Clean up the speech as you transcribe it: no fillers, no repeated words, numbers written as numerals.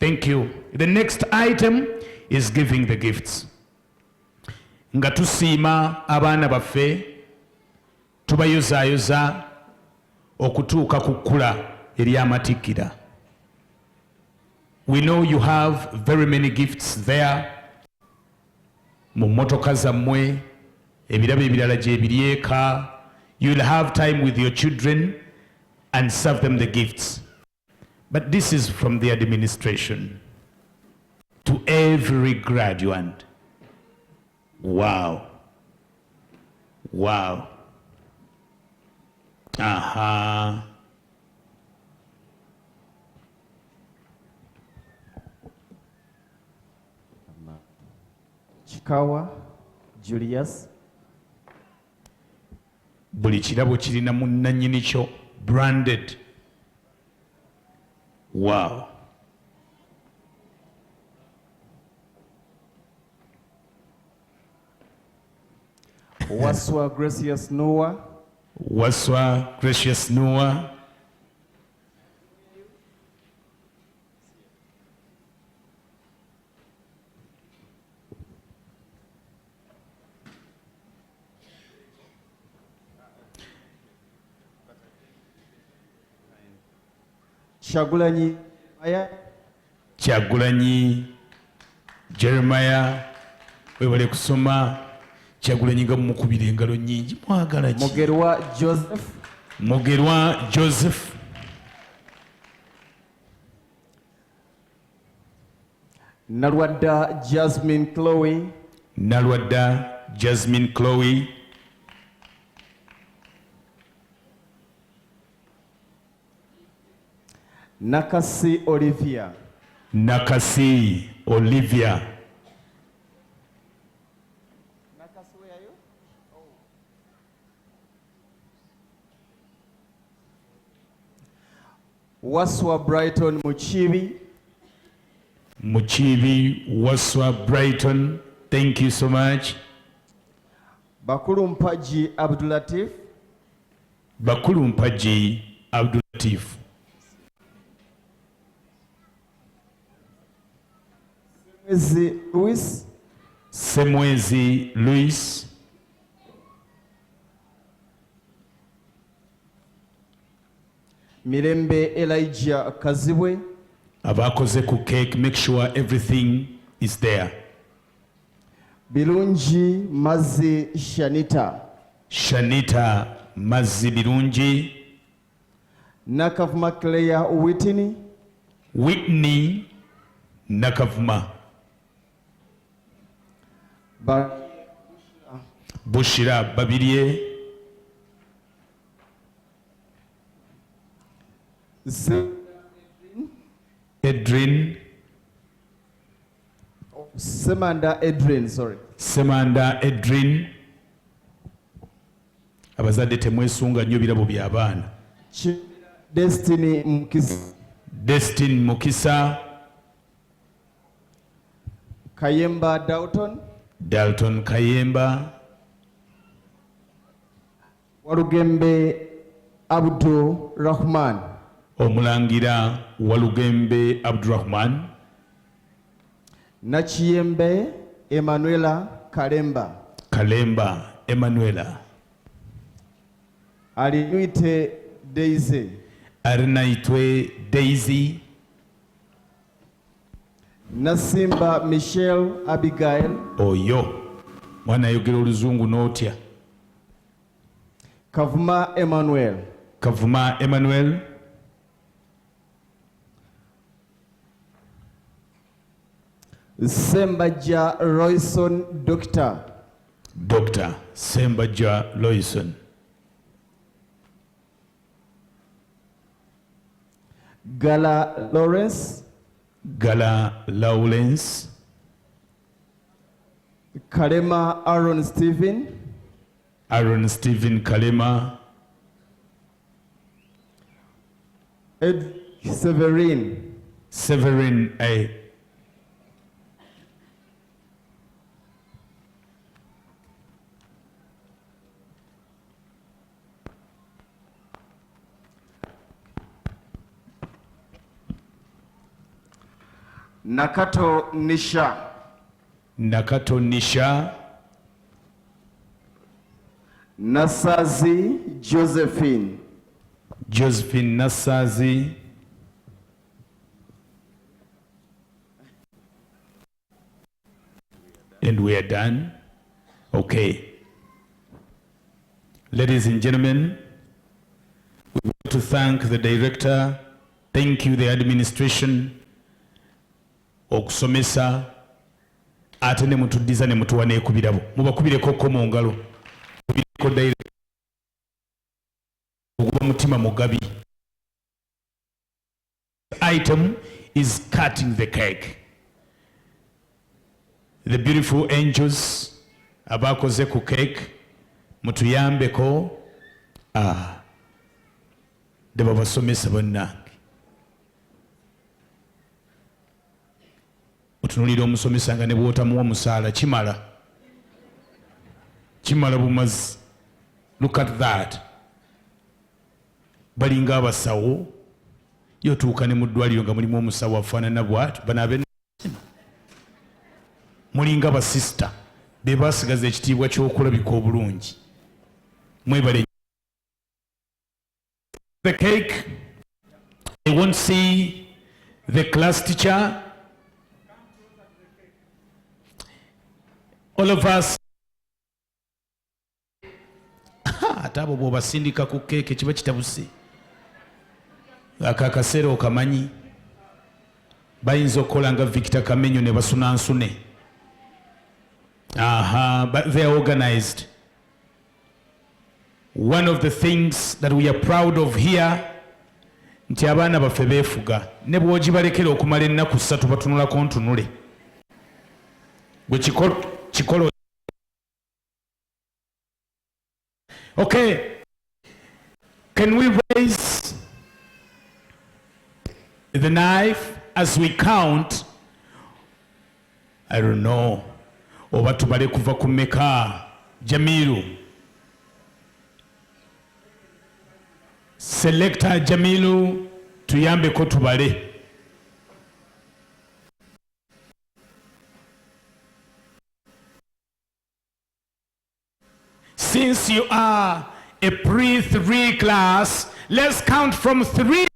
Thank you. The next item is giving the gifts. Nga tusiima abaana baffe tubayozaayoza okutuuka ku kkula ery'amatikkira. We know you have very many gifts there. Mu mmotoka zammwe, ebirabo ebirala gye biri eka. You'll have time with your children and serve them the gifts. But this is from the administration to every graduate. Wow. Wow. Aha. Chikawa Julius. Buli kirabo kirina munnannyini kyo, branded. Wow. Waswa Gracious Noah. Waswa Gracious Noah. Chagulanyi Aya. Chagulanyi Jeremiah. Webale kusoma. Chagulanyi nga mukubira engalo nnyingi mwagala ki? Mugerwa Joseph. Mugerwa Joseph. Nalwadda Jasmine Chloe. Nalwadda Jasmine Chloe. Nakasi Olivia. Nakasi Olivia. Nakasi, where are you? Oh. Waswa Brighton Muchibi. Muchibi Waswa Brighton. Thank you so much. Bakulu Mpaji Abdulatif. Bakulu Mpaji Abdulatif. Semwezi Louis. Semwezi Louis. Mirembe Elijah Kazibwe. Abakoze ku cake, make sure everything is there. Birungi Mazi Shanita. Shanita Mazi Birungi. Nakavuma Claire Whitney. Whitney Nakavuma. Bushira Babirie. Edrin. Semanda Edrin, sorry. Semanda Edrin. Abazadde temwesunga nnyo birabo by'abaana. Destiny Mukisa. Destiny Mukisa. Kayemba Dalton. Dalton Kayemba. Walugembe Abdul Rahman. Omulangira Walugembe Abdurrahman. Nachiyembe Emanuela Kalemba. Kalemba Emanuela. Alinuite Daisy. Arinaitwe Daisy. Nasimba Michelle Abigail. Oyo mwana ayogera oluzungu n'otya. Kavuma Emmanuel. Kavuma Emmanuel. Sembaja Royson Doctor. Dr. Sembaja Loyson. Gala Lawrence. Gala Lawrence. Kalema Aaron Stephen. Aaron Stephen Kalema. Ed Severin. Severin A. Nakato Nisha. Nakato Nisha. Nasazi Josephine. Josephine Nasazi. And we are done. Okay. Ladies and gentlemen, we want to thank the director. Thank you, the administration. Okusomesa. Ate ne mutuddiza ne mutuwa n'ekubirabo. Mubakubireko ko mu ngalo. Kubireko director. Okuba mutima mugabi. Item is cutting the cake. The beautiful angels abakoze ku cake mutuyambeko deba basomesa bannange otunulira omusomesa nga ne bw'otamuwa musaala kimala bumazi. Look at that. Balinga abasawo yotuuka ne mu ddwaliro nga mulimu omusawo afaanana bw'atyo banabe mulinga basista be basigaza ekitiibwa ky'okulabika obulungi. Mwebale. The cake. I won't see the class teacher. All of us. Ate abo bw'obasindika ku keeke kiba kitabuse. Akaakaseera okamanyi bayinza okukola nga Victor Kamenyo ne basunansune. But they are organized. One of the things that we are proud of here, nti abaana baffe beefuga ne bw'ogibalekera okumala ennaku 3 batunulako ntunule gwe kikolo. Okay, can we raise the knife as we count? I don't know. Oba tubale kuva ku mmeka? Jamilu. Selector Jamilu tuyambeko tubale. Since you are a pre-3 class, let's count from 3.